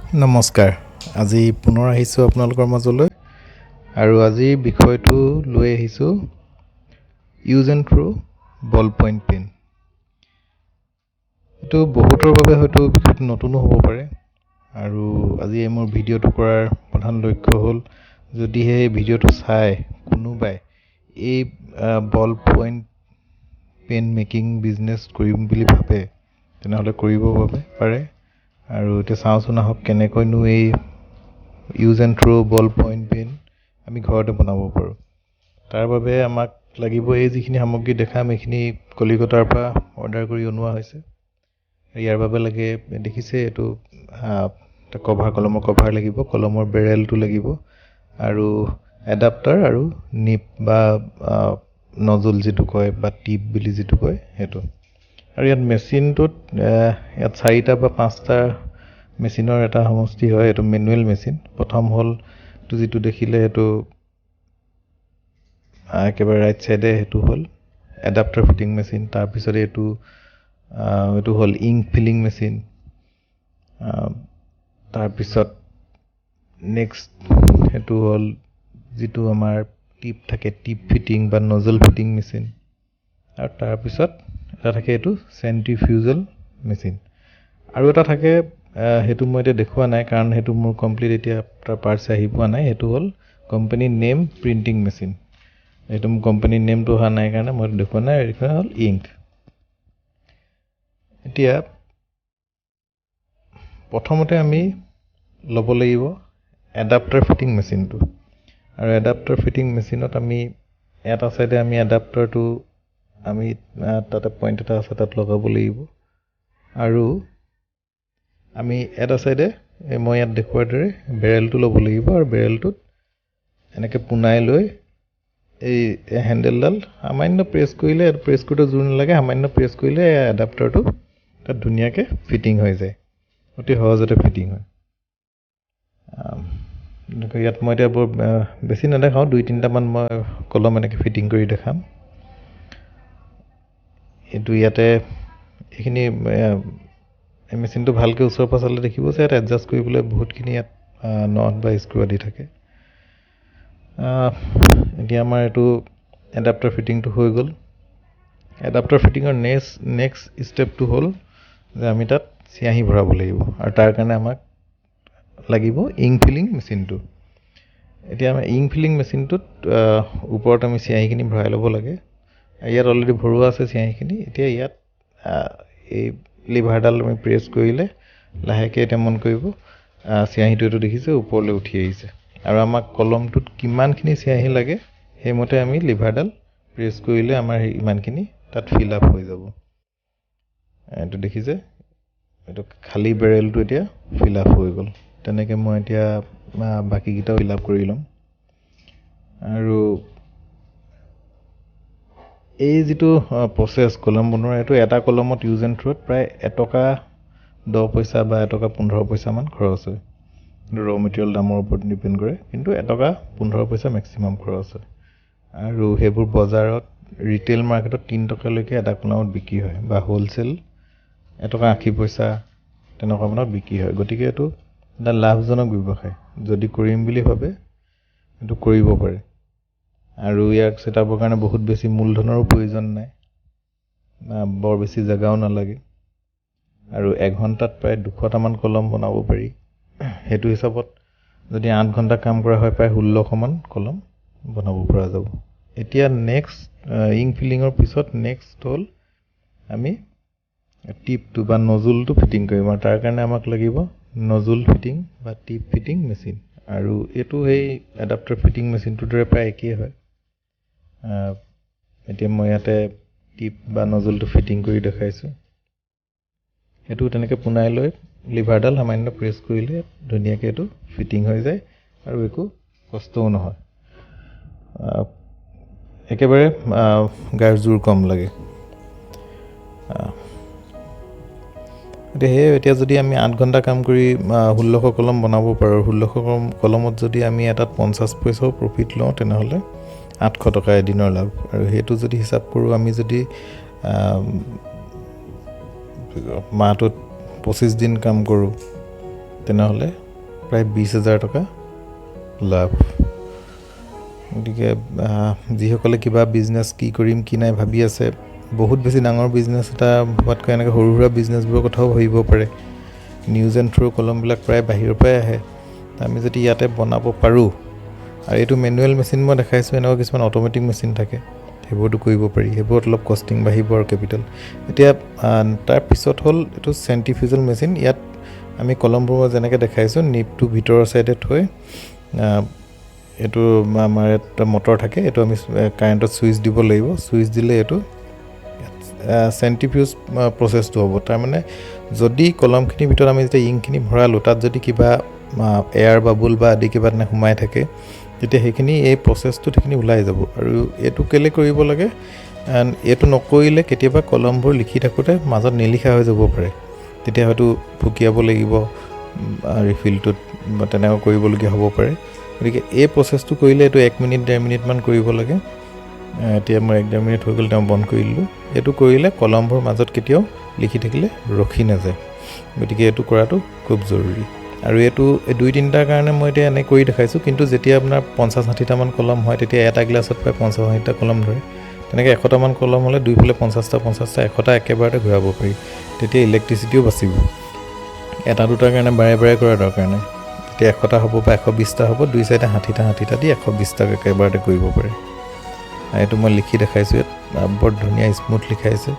নমস্কাৰ। আজি পুনৰ আহিছোঁ আপোনালোকৰ মাজলৈ আৰু আজিৰ বিষয়টো লৈ আহিছোঁ use and throw ballpoint pen. এইটো বহুতৰ বাবে হয়তো বিষয়টো নতুনো হ'ব পাৰে আৰু আজি মোৰ ভিডিঅ'টো কৰাৰ প্ৰধান লক্ষ্য হ'ল যদিহে এই ভিডিঅ'টো চাই কোনোবাই এই বল পইণ্ট পেন মেকিং বিজনেছ কৰিম বুলি ভাবে তেনেহ'লে কৰিব পাৰে। আৰু এতিয়া চাওঁচোন আহক কেনেকৈনো এই use and throw ballpoint pen আমি ঘৰতে বনাব পাৰোঁ। তাৰ বাবে আমাক লাগিব এই যিখিনি সামগ্ৰী দেখাম এইখিনি কলিকতাৰ পৰা অৰ্ডাৰ কৰি অনোৱা হৈছে। ইয়াৰ বাবে লাগে দেখিছে এইটো কলমৰ কভাৰ লাগিব, কলমৰ বেৰেলটো লাগিব আৰু এডাপ্টাৰ আৰু নিপ বা নজল যিটো কয় বা টিপ বুলি যিটো কয় সেইটো। আৰু ইয়াত মেচিনটোত ইয়াত 4টা বা 5টা মেচিনৰ এটা সমষ্টি হয়। এইটো মেনুৱেল মেচিন। প্ৰথম হ'ল এইটো যিটো দেখিলে এইটো একেবাৰে ৰাইট চাইডে সেইটো হ'ল এডাপ্টাৰ ফিটিং মেচিন। তাৰপিছতে এইটো হ'ল ইংক ফিলিং মেচিন। তাৰপিছত নেক্সট সেইটো হ'ল যিটো আমাৰ টিপ থাকে টিপ ফিটিং বা নজল ফিটিং মেচিন। আৰু তাৰপিছত এটা থাকে এইটো চেণ্ট্ৰিফিউজেল মেচিন। আৰু এটা থাকে সেইটো মই এতিয়া দেখুওৱা নাই কাৰণ সেইটো মোৰ কমপ্লিট এতিয়া তাৰ পাৰ্টছ আহি পোৱা নাই। সেইটো হ'ল কোম্পানী নেম প্ৰিণ্টিং মেচিন। সেইটো মোৰ কোম্পানীৰ নেমটো অহা নাই কাৰণে মই দেখুওৱা নাই। এইখন হ'ল ইংক। এতিয়া প্ৰথমতে আমি ল'ব লাগিব এডাপ্টাৰ ফিটিং মেচিনটো। আৰু এডাপ্টাৰ ফিটিং মেচিনত আমি এটা চাইডে আমি এডাপ্টাৰটো আমি তাতে পইণ্ট এটা আছে তাত লগাব লাগিব আৰু আমি এটা চাইডে মই ইয়াত দেখুৱাৰ দৰে বেৰেলটো ল'ব লাগিব আৰু বেৰেলটোত এনেকৈ পোনাই লৈ এই হেণ্ডেলডাল সামান্য প্ৰেছ কৰিলে প্ৰেছ কৰোঁতে জোৰ নালাগে, সামান্য প্ৰেছ কৰিলে এডাপ্টাৰটো তাত ধুনীয়াকৈ ফিটিং হৈ যায়, অতি সহজতে ফিটিং হয়। ইয়াত মই এতিয়া বৰ বেছি নেদেখাওঁ, 2-3টামান মই কলম এনেকৈ ফিটিং কৰি দেখাম। এইটো ইয়াতে এইখিনি এই মেচিনটো ভালকৈ ওচৰৰ পৰা চালে দেখিব যে ইয়াত এডজাষ্ট কৰিবলৈ বহুতখিনি ইয়াত নট বা স্ক্ৰু আদি থাকে। এতিয়া আমাৰ এইটো এডাপ্টাৰ ফিটিংটো হৈ গ'ল। এডাপ্টাৰ ফিটিঙৰ নেক্সট ষ্টেপটো হ'ল যে আমি তাত চিয়াঁহী ভৰাব লাগিব আৰু তাৰ কাৰণে আমাক লাগিব ইংক ফিলিং মেচিনটো। এতিয়া আমি ইংক ফিলিং মেচিনটোত ওপৰত আমি চিয়াঁহীখিনি ভৰাই ল'ব লাগে। ইয়াত অলৰেডি ভৰোৱা আছে চিয়াঁহীখিনি। এতিয়া ইয়াত এই লিভাৰডাল আমি প্ৰেছ কৰিলে লাহেকৈ এতিয়া মন কৰিব চিয়াঁহীটো এইটো দেখিছে ওপৰলৈ উঠি আহিছে আৰু আমাক কলমটোত কিমানখিনি চিয়াঁহী লাগে সেইমতে আমি লিভাৰডাল প্ৰেছ কৰিলে আমাৰ ইমানখিনি তাত ফিল আপ হৈ যাব। এইটো দেখিছে এইটো খালী বেৰেলটো এতিয়া ফিল আপ হৈ গ'ল। তেনেকৈ মই এতিয়া বাকীকেইটাও ফিল আপ কৰি ল'ম। আৰু এই যিটো প্ৰচেছ কলম বনোৱাৰ এইটো এটা কলমত ইউজ এণ্ড থ্ৰোত প্ৰায় $1.10 বা $1.15 খৰচ হয়। ৰ মেটেৰিয়েল দামৰ ওপৰত ডিপেণ্ড কৰে, কিন্তু $1.15 মেক্সিমাম খৰচ হয়। আৰু সেইবোৰ বজাৰত ৰিটেইল মাৰ্কেটত $3 এটা কলমত বিক্ৰী হয় বা হ'লচেল $1.80 তেনেকুৱা মানত বিক্ৰী হয়। গতিকে এইটো এটা লাভজনক ব্যৱসায়। যদি কৰিম বুলি ভাবে এইটো কৰিব পাৰে। আৰু ইয়াক ছেটআপৰ কাৰণে বহুত বেছি মূলধনৰো প্ৰয়োজন নাই, বৰ বেছি জেগাও নালাগে আৰু 1 ঘণ্টাত প্ৰায় 200টামান কলম বনাব পাৰি। সেইটো হিচাপত যদি 8 ঘণ্টা কাম কৰা হয় প্ৰায় 1600মান কলম বনাব পৰা যাব। এতিয়া নেক্সট ইংক ফিলিঙৰ পিছত নেক্সট হ'ল আমি টিপটো বা নজুলটো ফিটিং কৰিম আৰু তাৰ কাৰণে আমাক লাগিব নজুল ফিটিং বা টিপ ফিটিং মেচিন। আৰু এইটো সেই এডাপ্টাৰ ফিটিং মেচিনটোৰ দৰে প্ৰায় একেই হয়। এতিয়া মই ইয়াতে টিপ বা নজলটো ফিটিং কৰি দেখাইছোঁ। সেইটো তেনেকৈ পোনাই লৈ লিভাৰডাল সামান্য প্ৰেছ কৰিলে ধুনীয়াকৈ এইটো ফিটিং হৈ যায় আৰু একো কষ্টও নহয়। একেবাৰে গাৰ জোৰ কম লাগে। এতিয়া যদি আমি 8 ঘণ্টা কাম কৰি 1600 কলম বনাব পাৰোঁ, 1600 কলমত যদি আমি এটাত 50 পইচাও প্ৰফিট লওঁ তেনেহ'লে $800 এদিনৰ লাভ। আৰু সেইটো যদি হিচাপ কৰোঁ আমি যদি মাহটোত 25 দিন কাম কৰোঁ তেনেহ'লে প্ৰায় 20,000 টকা লাভ। গতিকে যিসকলে কিবা বিজনেছ কি কৰিম কি নাই ভাবি আছে, বহুত বেছি ডাঙৰ বিজনেছ এটা হোৱাতকৈ এনেকৈ সৰু সুৰা বিজনেছবোৰৰ কথাও ভাবিব পাৰে। নিউজ এণ্ড থ্ৰ' কলমবিলাক প্ৰায় বাহিৰৰ পৰাই আহে, আমি যদি ইয়াতে বনাব পাৰোঁ, আৰু এইটো মেনুৱেল মেচিন মই দেখাইছোঁ, এনেকুৱা কিছুমান অট'মেটিক মেচিন থাকে, সেইবোৰতো কৰিব পাৰি। সেইবোৰত অলপ কষ্টিং বাঢ়িব আৰু কেপিটেল। এতিয়া তাৰপিছত হ'ল এইটো চেণ্ট্ৰিফিউজেল মেচিন। ইয়াত আমি কলমবোৰ যেনেকৈ দেখাইছোঁ, নিপটো ভিতৰৰ ছাইডে থৈ এইটো আমাৰ এটা মটৰ থাকে, এইটো আমি কাৰেণ্টত ছুইচ দিব লাগিব। ছুইচ দিলে এইটো চেণ্ট্ৰিফিউজ প্ৰচেছটো হ'ব। তাৰমানে যদি কলমখিনিৰ ভিতৰত আমি যেতিয়া ইংকখিনি ভৰালোঁ, তাত যদি কিবা এয়াৰ বাবুল বা আদি কিবা তেনে সোমাই থাকে, তেতিয়া সেইখিনি এই প্ৰচেছটোত সেইখিনি ওলাই যাব। আৰু এইটো কেলৈ কৰিব লাগে, এইটো নকৰিলে কেতিয়াবা কলমবোৰ লিখি থাকোঁতে মাজত নিলিখা হৈ যাব পাৰে, তেতিয়া হয়তো ফুকিয়াব লাগিব ৰিফিলটোত বা তেনেকুৱা কৰিবলগীয়া হ'ব পাৰে। গতিকে এই প্ৰচেছটো কৰিলে এইটো 1 মিনিট 1.5 মিনিটমান কৰিব লাগে। এতিয়া মই 1-1.5 মিনিট হৈ গ'ল, তেওঁ বন্ধ কৰি দিলোঁ। এইটো কৰিলে কলমবোৰ মাজত কেতিয়াও লিখি থাকিলে ৰখি নাযায়। গতিকে এইটো কৰাটো খুব জৰুৰী। আৰু এইটো 2-3টাৰ কাৰণে মই এতিয়া এনে কৰি দেখাইছোঁ, কিন্তু যেতিয়া আপোনাৰ 50-60টামান কলম হয়, তেতিয়া এটা গ্লাছত প্ৰায় 50-60টা কলম ধৰে। তেনেকৈ 100টামান কলম হ'লে দুইফালে 50টা 100টা একেবাৰতে ঘূৰাব পাৰি। তেতিয়া ইলেক্ট্ৰিচিটিও বাচিব। 1-2টাৰ কাৰণে বাৰে বাৰে কৰাৰ দৰকাৰ নাই। তেতিয়া 100টা হ'ব বা 120টা হ'ব, দুই চাইডে 60টা দি 120টাক একেবাৰতে কৰিব পাৰে। এইটো মই লিখি দেখাইছোঁ, ইয়াত বৰ ধুনীয়া স্মুথ লিখাইছে।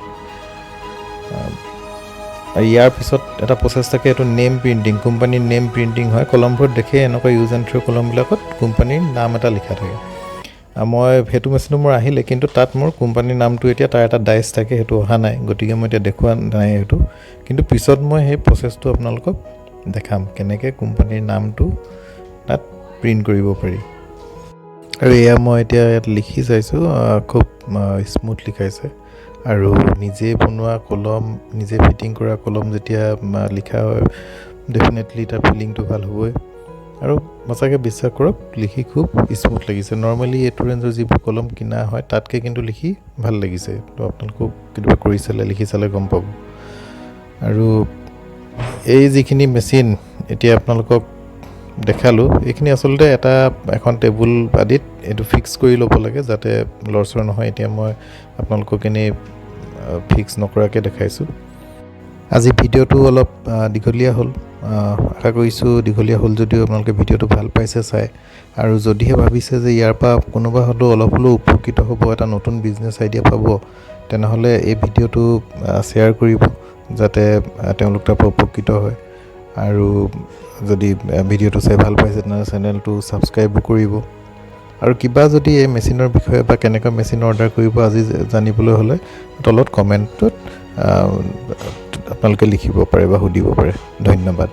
আৰু ইয়াৰ পিছত এটা প্ৰচেছ থাকে, এইটো নেম প্ৰিণ্টিং, কোম্পানীৰ নেম প্ৰিণ্টিং হয়। কলমবোৰত দেখে এনেকুৱা ইউজ এণ্ড থ্ৰ' কলমবিলাকত কোম্পানীৰ নাম এটা লিখা থাকে। মই সেইটো মেচিনো মোৰ আহিলে, কিন্তু তাত মোৰ কোম্পানীৰ নামটো এতিয়া তাৰ এটা ডাইচ থাকে, সেইটো অহা নাই। গতিকে মই এতিয়া দেখুওৱা নাই সেইটো, কিন্তু পিছত মই সেই প্ৰচেছটো আপোনালোকক দেখাম, কেনেকৈ কোম্পানীৰ নামটো তাত প্ৰিণ্ট কৰিব পাৰি। আৰু এয়া মই এতিয়া ইয়াত লিখি চাইছোঁ, খুব স্মুথ লিখাইছে। আৰু নিজে বনোৱা কলম, নিজে ফিটিং কৰা কলম যেতিয়া লিখা হয়, ডেফিনেটলি তাৰ ফিলিংটো ভাল হ'বই। আৰু সঁচাকৈ বিশ্বাস কৰক, লিখি খুব স্মুথ লাগিছে। নৰ্মেলি এইটো ৰেঞ্জৰ যিবোৰ কলম কিনা হয়, তাতকৈ কিন্তু লিখি ভাল লাগিছে। তো আপোনালোকক কেতিয়াবা কৰি চালে, লিখি চালে গম পাব। আৰু এই যিখিনি মেচিন এতিয়া আপোনালোকক দেখালোঁ, এইখিনি আচলতে এখন টেবুল আদিত এইটো ফিক্স কৰি ল'ব লাগে, যাতে লৰচৰ নহয়। এতিয়া মই আপোনালোকক এনেই ফিক্স নকৰাকৈ দেখাইছোঁ। আজি ভিডিঅ'টো অলপ দীঘলীয়া হ'ল, আশা কৰিছোঁ দীঘলীয়া হ'ল যদিও আপোনালোকে ভিডিঅ'টো ভাল পাইছে চাই। আৰু যদিহে ভাবিছে যে ইয়াৰ পৰা কোনোবা হ'লেও অলপ হ'লেও উপকৃত হ'ব, এটা নতুন বিজনেছ আইডিয়া পাব, তেনেহ'লে এই ভিডিঅ'টো শ্বেয়াৰ কৰিব, যাতে তেওঁলোক তাৰ পৰা উপকৃত হয়। আৰু যদি ভিডিঅ'টো চাই ভাল পাইছে, তেনেহ'লে চেনেলটো ছাবস্ক্ৰাইবো কৰিব। আৰু কিবা যদি এই মেচিনৰ বিষয়ে বা কেনেকুৱা মেচিন অৰ্ডাৰ কৰিব আজি জানিবলৈ হ'লে তলত কমেণ্টত আপোনালোকে লিখিব পাৰে বা সুধিব পাৰে। ধন্যবাদ।